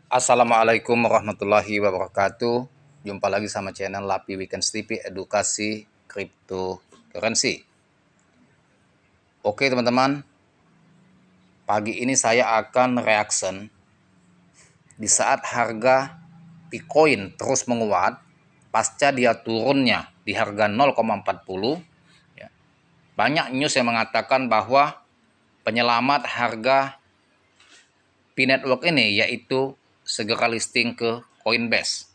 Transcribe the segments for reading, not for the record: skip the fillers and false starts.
Assalamualaikum warahmatullahi wabarakatuh. Jumpa lagi sama channel Lapi Weekends TV Edukasi Cryptocurrency. Oke teman-teman, pagi ini saya akan reaction di saat harga Bitcoin terus menguat pasca dia turunnya di harga 0,40. Banyak news yang mengatakan bahwa penyelamat harga P-Network ini yaitu segera listing ke Coinbase.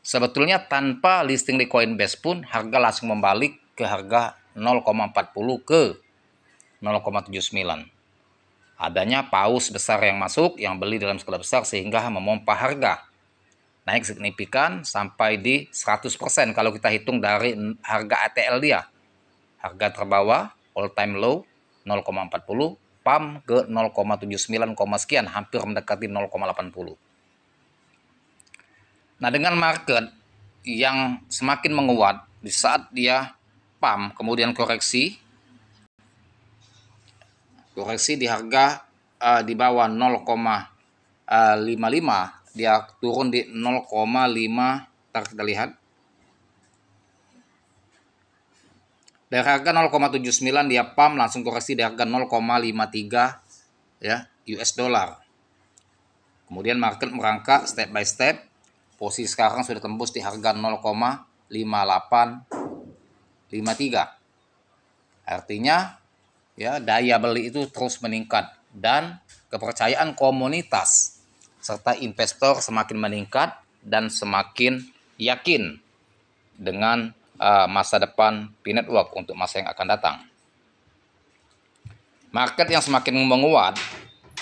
Sebetulnya tanpa listing di Coinbase pun harga langsung membalik ke harga 0,40 ke 0,79. Adanya paus besar yang masuk, yang beli dalam skala besar sehingga memompa harga naik signifikan sampai di 100% kalau kita hitung dari harga ATL dia. Harga terbawah all time low 0,40, PAM ke 0,79, sekian, hampir mendekati 0,80. Nah, dengan market yang semakin menguat di saat dia PAM kemudian koreksi di harga di bawah 0,55, dia turun di 0,5. Kita lihat dari harga 0,79 dia PAM langsung koreksi di harga 0,53 ya US dollar. Kemudian market merangkak step by step. Posisi sekarang sudah tembus di harga 0,5853. Artinya ya daya beli itu terus meningkat dan kepercayaan komunitas serta investor semakin meningkat dan semakin yakin dengan masa depan P-Network untuk masa yang akan datang. Market yang semakin menguat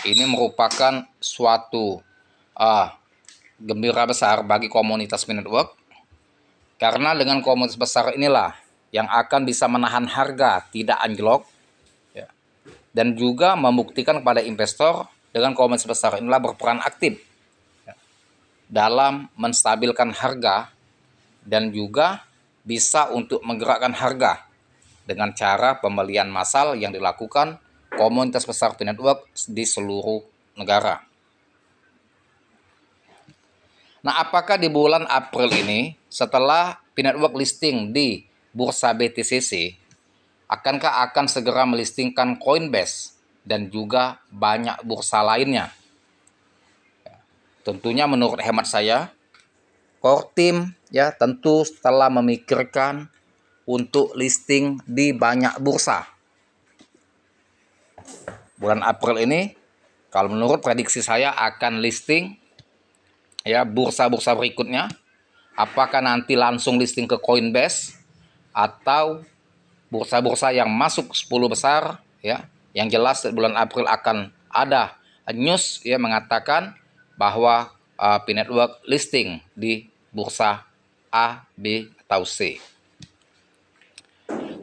ini merupakan suatu gembira besar bagi komunitas P-Network, karena dengan komunitas besar inilah yang akan bisa menahan harga tidak anjlok ya, dan juga membuktikan kepada investor dengan komunitas besar inilah berperan aktif ya, dalam menstabilkan harga dan juga bisa untuk menggerakkan harga dengan cara pembelian massal yang dilakukan komunitas besar P-Network di seluruh negara. Nah, apakah di bulan April ini setelah P-Network listing di Bursa BTCC, akankah akan segera melistingkan Coinbase dan juga banyak bursa lainnya? Tentunya menurut hemat saya, core team ya tentu telah memikirkan untuk listing di banyak bursa. Bulan April ini, kalau menurut prediksi saya akan listing ya bursa-bursa berikutnya. Apakah nanti langsung listing ke Coinbase atau bursa-bursa yang masuk 10 besar ya. Yang jelas bulan April akan ada news ya mengatakan bahwa P-Network listing di bursa A, B atau C.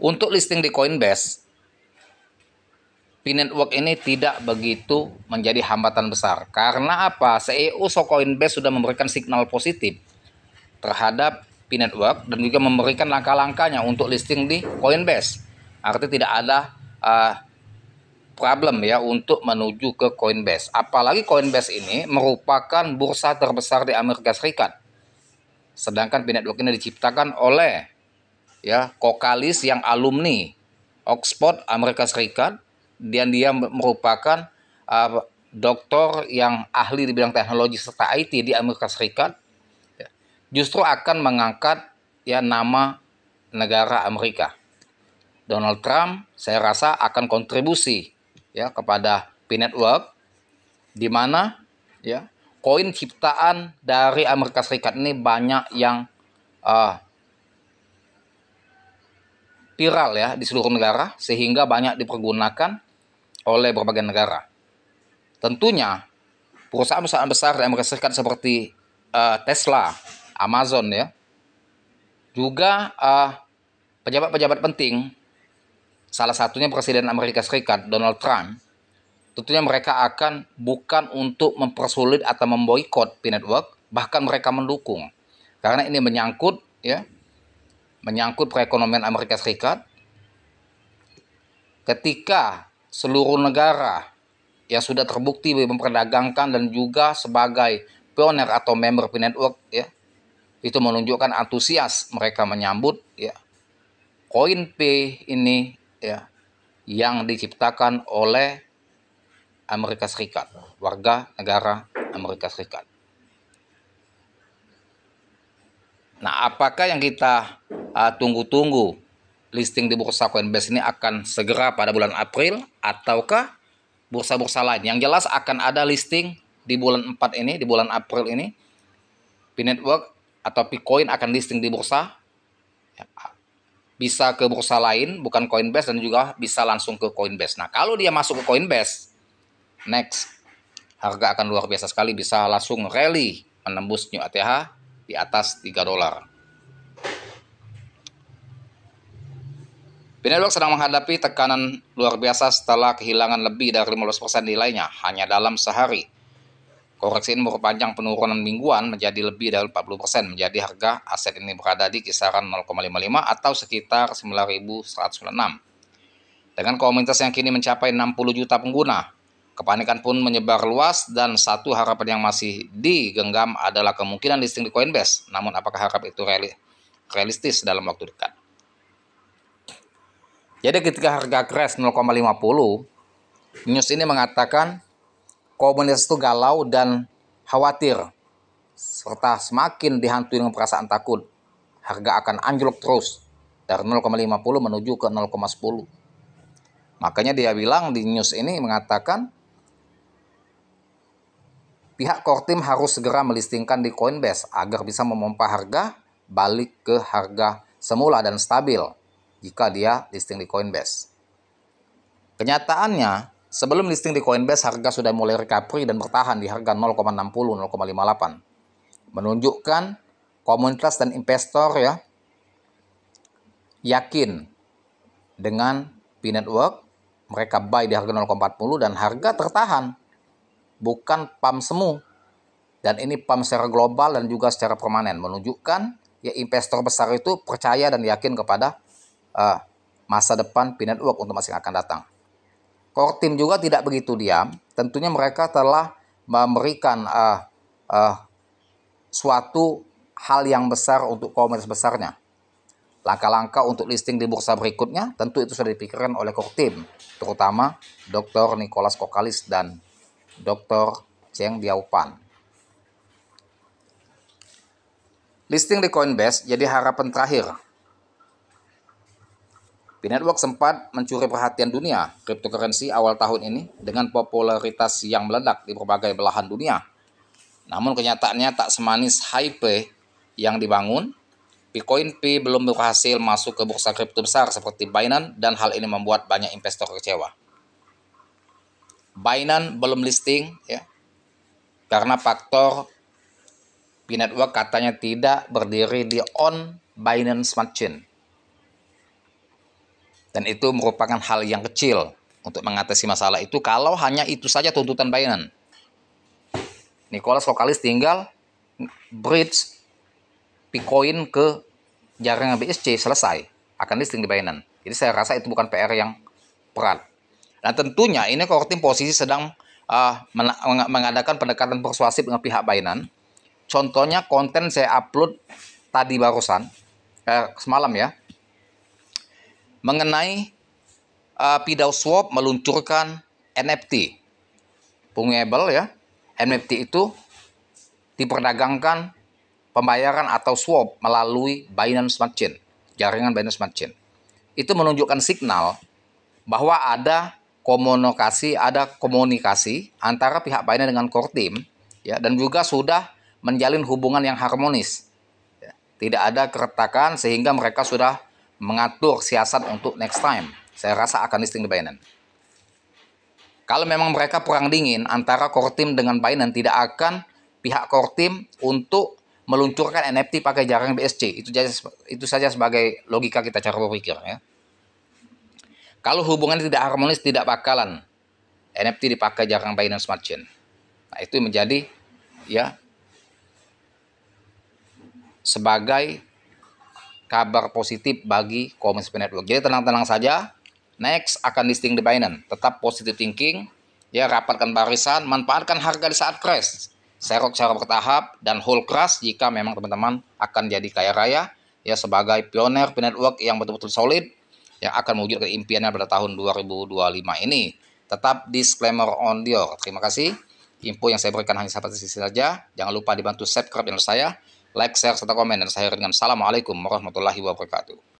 Untuk listing di Coinbase, P-Network ini tidak begitu menjadi hambatan besar. Karena apa? CEO Coinbase sudah memberikan signal positif terhadap P-Network dan juga memberikan langkah-langkahnya untuk listing di Coinbase. Artinya tidak ada problem ya untuk menuju ke Coinbase. Apalagi Coinbase ini merupakan bursa terbesar di Amerika Serikat. Sedangkan P-Network ini diciptakan oleh ya kokalis yang alumni Oxford Amerika Serikat, dan dia merupakan doktor yang ahli di bidang teknologi serta IT di Amerika Serikat. Justru akan mengangkat ya nama negara Amerika. Donald Trump saya rasa akan kontribusi ya kepada P-Network, di mana ya koin ciptaan dari Amerika Serikat ini banyak yang viral ya di seluruh negara sehingga banyak dipergunakan oleh berbagai negara. Tentunya perusahaan-perusahaan besar di Amerika Serikat seperti Tesla, Amazon ya, juga pejabat-pejabat penting, salah satunya Presiden Amerika Serikat Donald Trump, tentunya mereka akan bukan untuk mempersulit atau memboikot P-Network, bahkan mereka mendukung. Karena ini menyangkut perekonomian Amerika Serikat. Ketika seluruh negara yang sudah terbukti memperdagangkan dan juga sebagai pioner atau member P-Network ya, itu menunjukkan antusias mereka menyambut ya koin P ini ya, yang diciptakan oleh Amerika Serikat, warga negara Amerika Serikat. Nah, apakah yang kita tunggu-tunggu listing di bursa Coinbase ini akan segera pada bulan April ataukah bursa-bursa lain? Yang jelas akan ada listing di bulan 4 ini, di bulan April ini. P-Network atau Picoin akan listing di bursa. Bisa ke bursa lain, bukan Coinbase, dan juga bisa langsung ke Coinbase. Nah, kalau dia masuk ke Coinbase, next, harga akan luar biasa sekali, bisa langsung rally menembus new ATH di atas $3. P-Network sedang menghadapi tekanan luar biasa setelah kehilangan lebih dari 15% nilainya hanya dalam sehari. Koreksi ini memperpanjang penurunan mingguan menjadi lebih dari 40%, menjadi harga aset ini berada di kisaran 0,55 atau sekitar 9.196. Dengan komunitas yang kini mencapai 60 juta pengguna, kepanikan pun menyebar luas dan satu harapan yang masih digenggam adalah kemungkinan listing di Coinbase. Namun apakah harap itu realistis dalam waktu dekat? Jadi ketika harga crash 0,50, news ini mengatakan komunitas itu galau dan khawatir, serta semakin dihantui dengan perasaan takut. Harga akan anjlok terus dari 0,50 menuju ke 0,10. Makanya dia bilang di news ini mengatakan pihak core team harus segera melistingkan di Coinbase agar bisa memompa harga balik ke harga semula dan stabil jika dia listing di Coinbase. Kenyataannya, sebelum listing di Coinbase, harga sudah mulai recovery dan bertahan di harga 0,60, 0,58. Menunjukkan komunitas dan investor ya yakin dengan P-Network, mereka buy di harga 0,40 dan harga tertahan. Bukan pump semu. Dan ini pump secara global dan juga secara permanen, menunjukkan ya investor besar itu percaya dan yakin kepada masa depan P-Network untuk masa yang akan datang. Core team juga tidak begitu diam. Tentunya mereka telah memberikan suatu hal yang besar untuk komunitas besarnya. Langkah-langkah untuk listing di bursa berikutnya tentu itu sudah dipikirkan oleh core team, terutama Dr. Nicholas Kokalis dan Dr. Cheng Diaopan. Listing di Coinbase jadi harapan terakhir. P-Network sempat mencuri perhatian dunia cryptocurrency awal tahun ini dengan popularitas yang meledak di berbagai belahan dunia. Namun kenyataannya tak semanis hype yang dibangun. Picoin P belum berhasil masuk ke bursa kripto besar seperti Binance dan hal ini membuat banyak investor kecewa. Binance belum listing ya, karena faktor P-Network katanya tidak berdiri di on Binance Smart Chain. Dan itu merupakan hal yang kecil untuk mengatasi masalah itu kalau hanya itu saja tuntutan Binance. Nicholas Kokalis tinggal bridge Picoin ke jaringan BSC, selesai, akan listing di Binance. Jadi saya rasa itu bukan PR yang berat. Nah tentunya ini core team posisi sedang mengadakan pendekatan persuasif dengan pihak Binance. Contohnya konten saya upload tadi barusan, semalam ya, mengenai PDAO meluncurkan NFT fungible ya. NFT itu diperdagangkan pembayaran atau swap melalui Binance Smart Chain, jaringan Binance Smart Chain. Itu menunjukkan signal bahwa ada komunikasi antara pihak Binance dengan core team ya, dan juga sudah menjalin hubungan yang harmonis. Ya, tidak ada keretakan sehingga mereka sudah mengatur siasat untuk next time. Saya rasa akan listing di Binance. Kalau memang mereka perang dingin antara core team dengan Binance, tidak akan pihak core team untuk meluncurkan NFT pakai jaringan BSC. Itu saja sebagai logika kita cara berpikir ya. Kalau hubungannya tidak harmonis, tidak bakalan NFT dipakai jaringan Binance Smart Chain. Nah, itu menjadi ya sebagai kabar positif bagi komunitas P-Network. Jadi tenang-tenang saja. Next akan listing di Binance. Tetap positive thinking. Ya, rapatkan barisan, manfaatkan harga di saat crash. secara bertahap dan whole crush jika memang teman-teman akan jadi kaya raya ya, sebagai pioner network yang betul-betul solid yang akan mewujudkan impiannya pada tahun 2025 ini. Tetap disclaimer on Dior. Terima kasih. Info yang saya berikan hanya seperti ini saja. Jangan lupa dibantu subscribe channel saya, like, share, serta komen. Dan saya dengan Assalamualaikum warahmatullahi wabarakatuh.